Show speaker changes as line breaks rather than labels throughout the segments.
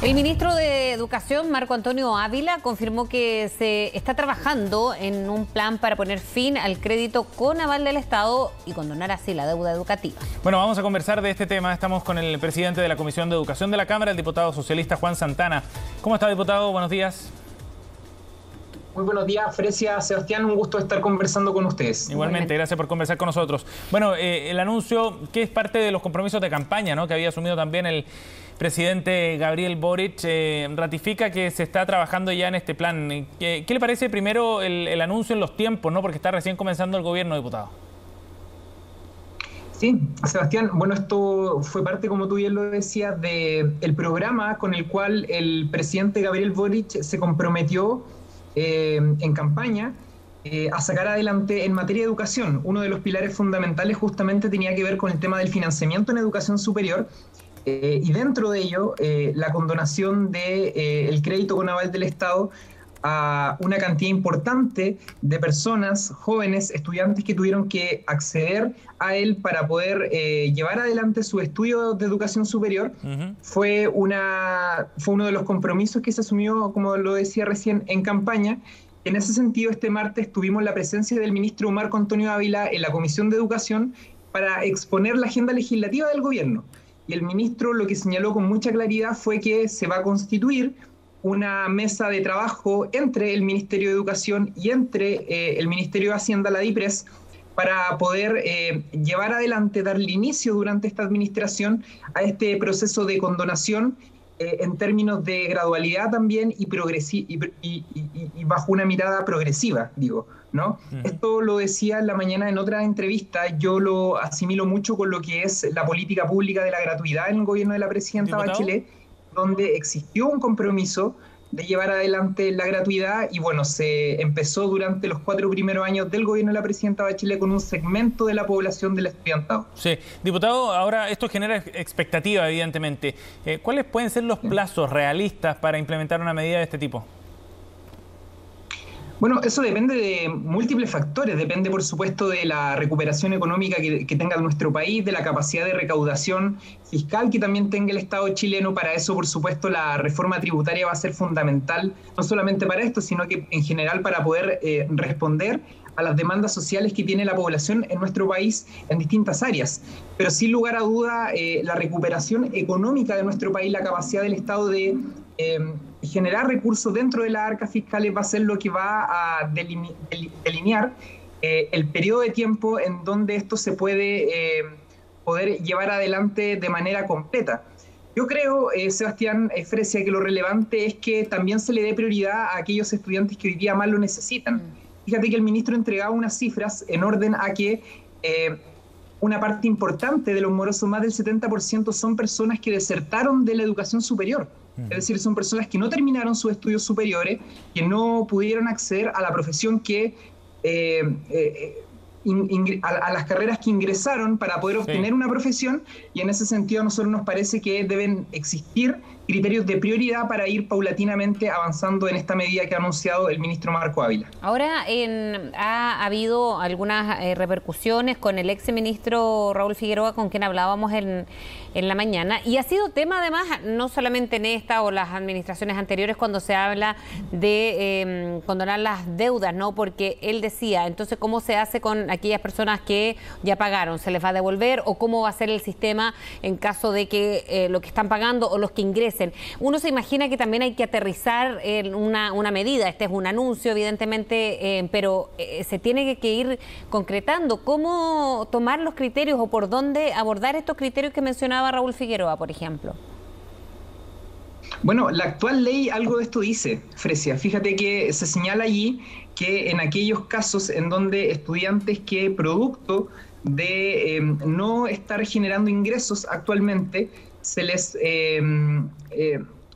El ministro de Educación, Marco Antonio Ávila, confirmó que se está trabajando en un plan para poner fin al crédito con aval del Estado y condonar así la deuda educativa.
Bueno, vamos a conversar de este tema. Estamos con el presidente de la Comisión de Educación de la Cámara, el diputado socialista Juan Santana. ¿Cómo está, diputado? Buenos días.
Muy buenos días, Fresia, Sebastián, un gusto estar conversando con ustedes.
Igualmente, gracias por conversar con nosotros. Bueno, el anuncio que es parte de los compromisos de campaña, ¿no?, que había asumido también el presidente Gabriel Boric, ratifica que se está trabajando ya en este plan. ¿Qué le parece primero el anuncio en los tiempos, ¿no?, porque está recién comenzando el gobierno, diputado?
Sí, Sebastián, bueno, esto fue parte, como tú bien lo decías, del programa con el cual el presidente Gabriel Boric se comprometió en campaña a sacar adelante en materia de educación. Uno de los pilares fundamentales justamente tenía que ver con el tema del financiamiento en educación superior y dentro de ello la condonación del crédito con aval del Estado a una cantidad importante de personas, jóvenes, estudiantes que tuvieron que acceder a él para poder llevar adelante su estudio de educación superior. Fue uno de los compromisos que se asumió, como lo decía recién, en campaña. En ese sentido, este martes tuvimos la presencia del ministro Marco Antonio Ávila en la Comisión de Educación para exponer la agenda legislativa del gobierno. Y el ministro lo que señaló con mucha claridad fue que se va a constituir una mesa de trabajo entre el Ministerio de Educación y entre el Ministerio de Hacienda, la DIPRES, para poder llevar adelante, darle inicio durante esta administración a este proceso de condonación en términos de gradualidad también y bajo una mirada progresiva, digo, ¿no? Esto lo decía en la mañana en otra entrevista. Yo lo asimilo mucho con lo que es la política pública de la gratuidad en el gobierno de la presidenta Bachelet, donde existió un compromiso de llevar adelante la gratuidad y bueno, se empezó durante los 4 primeros años del gobierno de la presidenta Bachelet con un segmento de la población del estudiantado.
Sí, diputado, ahora esto genera expectativa, evidentemente. ¿Cuáles pueden ser los plazos realistas para implementar una medida de este tipo?
Bueno, eso depende de múltiples factores. Depende, por supuesto, de la recuperación económica que tenga nuestro país, de la capacidad de recaudación fiscal que también tenga el Estado chileno. Para eso, por supuesto, la reforma tributaria va a ser fundamental, no solamente para esto, sino que en general para poder responder a las demandas sociales que tiene la población en nuestro país en distintas áreas. Pero sin lugar a duda, la recuperación económica de nuestro país, la capacidad del Estado de generar recursos dentro de las arcas fiscales va a ser lo que va a delinear el periodo de tiempo en donde esto se puede poder llevar adelante de manera completa. Yo creo, Sebastián, Fresia, que lo relevante es que también se le dé prioridad a aquellos estudiantes que hoy día más lo necesitan. Fíjate que el ministro entregaba unas cifras en orden a que una parte importante de los morosos, más del 70%, son personas que desertaron de la educación superior. Es decir, son personas que no terminaron sus estudios superiores, que no pudieron acceder a la profesión que a las carreras que ingresaron para poder obtener una profesión, y en ese sentido a nosotros nos parece que deben existir criterios de prioridad para ir paulatinamente avanzando en esta medida que ha anunciado el ministro Marco Ávila.
Ahora ha habido algunas repercusiones con el ex ministro Raúl Figueroa, con quien hablábamos en la mañana, y ha sido tema además no solamente en esta o las administraciones anteriores cuando se habla de condonar las deudas, ¿no? Porque él decía, entonces, ¿cómo se hace con aquellas personas que ya pagaron? ¿Se les va a devolver? ¿O cómo va a ser el sistema en caso de que lo que están pagando o los que ingresen? Uno se imagina que también hay que aterrizar en una medida. Este es un anuncio, evidentemente, pero se tiene que ir concretando. ¿Cómo tomar los criterios o por dónde abordar estos criterios que mencionaba Raúl Figueroa, por ejemplo?
Bueno, la actual ley algo de esto dice, Fresia. Fíjate que se señala allí que en aquellos casos en donde estudiantes que producto de no estar generando ingresos actualmente, se les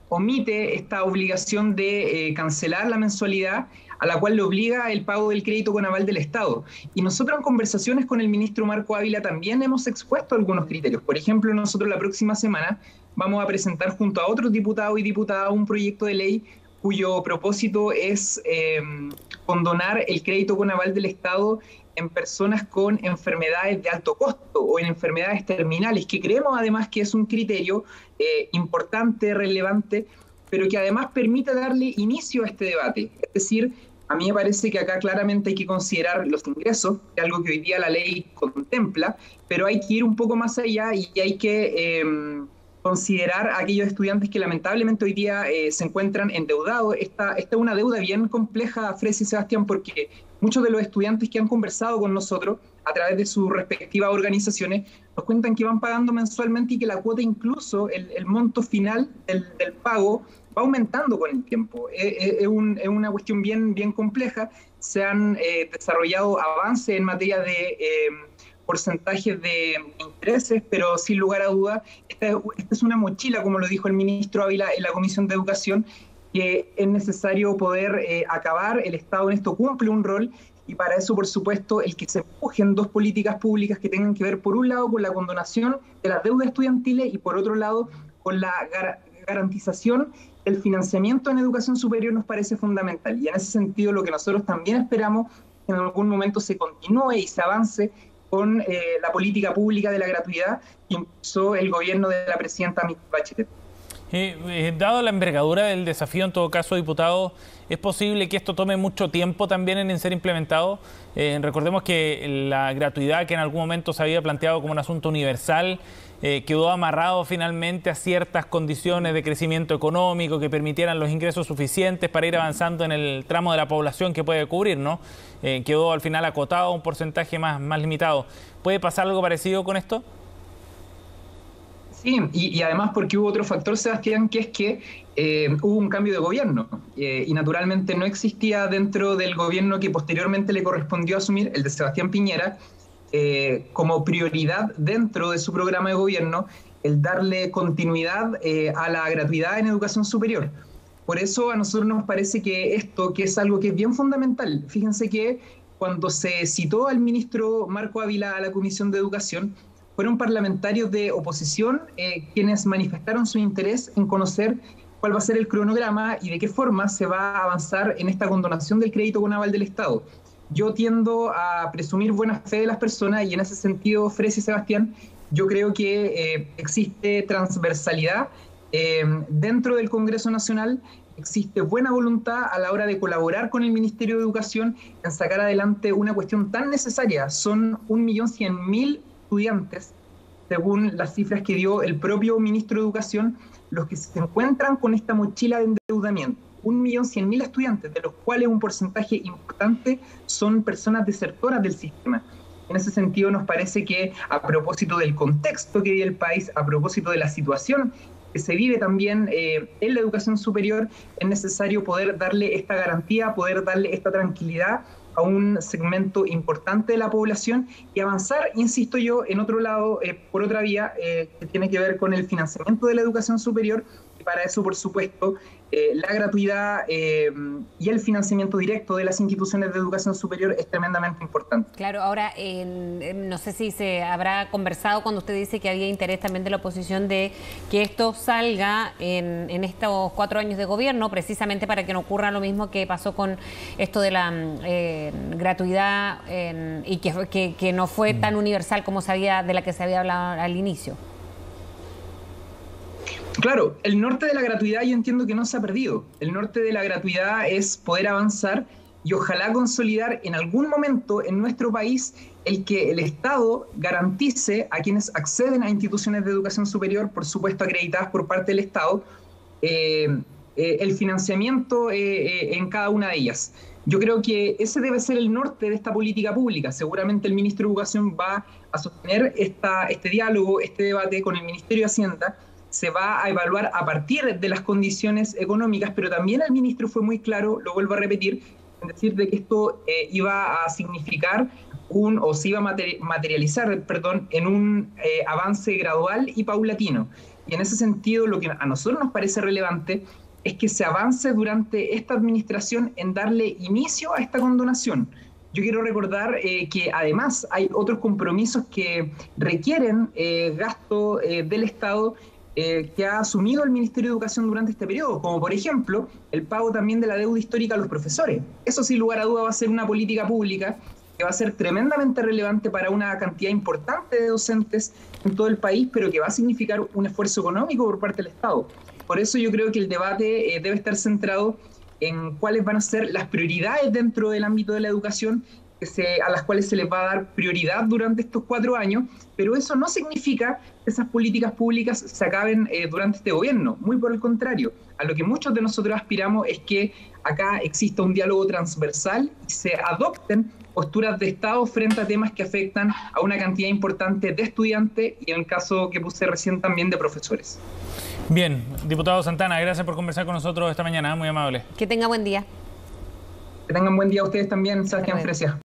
omite esta obligación de cancelar la mensualidad a la cual le obliga el pago del crédito con aval del Estado. Y nosotros en conversaciones con el ministro Marco Ávila también hemos expuesto algunos criterios. Por ejemplo, nosotros la próxima semana vamos a presentar junto a otros diputados y diputadas un proyecto de ley cuyo propósito es condonar el crédito con aval del Estado en personas con enfermedades de alto costo o en enfermedades terminales, que creemos además que es un criterio importante, relevante, pero que además permite darle inicio a este debate. Es decir, a mí me parece que acá claramente hay que considerar los ingresos, que es algo que hoy día la ley contempla, pero hay que ir un poco más allá y hay que considerar a aquellos estudiantes que lamentablemente hoy día se encuentran endeudados. Esta es una deuda bien compleja, Frecy y Sebastián, porque muchos de los estudiantes que han conversado con nosotros a través de sus respectivas organizaciones nos cuentan que van pagando mensualmente y que la cuota, incluso el monto final del pago, va aumentando con el tiempo. Es una cuestión bien compleja. Se han desarrollado avances en materia de porcentajes de intereses, pero sin lugar a dudas, esta es una mochila, como lo dijo el ministro Ávila en la Comisión de Educación, que es necesario poder acabar. El Estado en esto cumple un rol, y para eso, por supuesto, el que se empujen dos políticas públicas que tengan que ver, por un lado, con la condonación de las deudas estudiantiles y, por otro lado, con la garantización del financiamiento en educación superior, nos parece fundamental. Y en ese sentido, lo que nosotros también esperamos que en algún momento se continúe y se avance con la política pública de la gratuidad que impulsó el gobierno de la presidenta Michelle Bachelet.
Dado la envergadura del desafío, en todo caso, diputado, ¿es posible que esto tome mucho tiempo también en ser implementado? Recordemos que la gratuidad, que en algún momento se había planteado como un asunto universal, quedó amarrado finalmente a ciertas condiciones de crecimiento económico que permitieran los ingresos suficientes para ir avanzando en el tramo de la población que puede cubrir, ¿no? Quedó al final acotado a un porcentaje más limitado. ¿Puede pasar algo parecido con esto?
Sí, y además porque hubo otro factor, Sebastián, que es que hubo un cambio de gobierno y naturalmente no existía dentro del gobierno que posteriormente le correspondió asumir, el de Sebastián Piñera, como prioridad dentro de su programa de gobierno el darle continuidad a la gratuidad en educación superior. Por eso a nosotros nos parece que esto, que es algo que es bien fundamental, fíjense que cuando se citó al ministro Marco Ávila a la Comisión de Educación, fueron parlamentarios de oposición quienes manifestaron su interés en conocer cuál va a ser el cronograma y de qué forma se va a avanzar en esta condonación del crédito con aval del Estado. Yo tiendo a presumir buena fe de las personas y en ese sentido, Frecy y Sebastián, yo creo que existe transversalidad dentro del Congreso Nacional, existe buena voluntad a la hora de colaborar con el Ministerio de Educación en sacar adelante una cuestión tan necesaria. Son 1.100.000 estudiantes, según las cifras que dio el propio ministro de Educación, los que se encuentran con esta mochila de endeudamiento. 1.100.000 estudiantes, de los cuales un porcentaje importante son personas desertoras del sistema. En ese sentido, nos parece que a propósito del contexto que vive el país, a propósito de la situación que se vive también en la educación superior, es necesario poder darle esta garantía, poder darle esta tranquilidad a un segmento importante de la población y avanzar, insisto yo, en otro lado, por otra vía, que tiene que ver con el financiamiento de la educación superior. Y para eso, por supuesto, la gratuidad y el financiamiento directo de las instituciones de educación superior es tremendamente importante.
Claro, ahora no sé si se habrá conversado cuando usted dice que había interés también de la oposición de que esto salga en estos 4 años de gobierno, precisamente para que no ocurra lo mismo que pasó con esto de la gratuidad y que no fue tan universal como de la que se había hablado al inicio.
Claro, el norte de la gratuidad yo entiendo que no se ha perdido. El norte de la gratuidad es poder avanzar y ojalá consolidar en algún momento en nuestro país el que el Estado garantice a quienes acceden a instituciones de educación superior, por supuesto acreditadas por parte del Estado, el financiamiento en cada una de ellas. Yo creo que ese debe ser el norte de esta política pública. Seguramente el ministro de Educación va a sostener este diálogo, este debate con el Ministerio de Hacienda. Se va a evaluar a partir de las condiciones económicas, pero también el ministro fue muy claro, lo vuelvo a repetir, en decir de que esto iba a significar o se iba a materializar, en un avance gradual y paulatino. Y en ese sentido, lo que a nosotros nos parece relevante es que se avance durante esta administración en darle inicio a esta condonación. Yo quiero recordar que además hay otros compromisos que requieren gasto del Estado que ha asumido el Ministerio de Educación durante este periodo, como por ejemplo el pago también de la deuda histórica a los profesores. Eso sin lugar a duda va a ser una política pública que va a ser tremendamente relevante para una cantidad importante de docentes en todo el país, pero que va a significar un esfuerzo económico por parte del Estado. Por eso yo creo que el debate debe estar centrado en cuáles van a ser las prioridades dentro del ámbito de la educación a las cuales se les va a dar prioridad durante estos 4 años, pero eso no significa que esas políticas públicas se acaben durante este gobierno. Muy por el contrario, a lo que muchos de nosotros aspiramos es que acá exista un diálogo transversal y se adopten posturas de Estado frente a temas que afectan a una cantidad importante de estudiantes y en el caso que puse recién también de profesores.
Bien, diputado Santana, gracias por conversar con nosotros esta mañana, muy amable.
Que tenga buen día.
Que tengan buen día a ustedes también, Sebastián Fresia.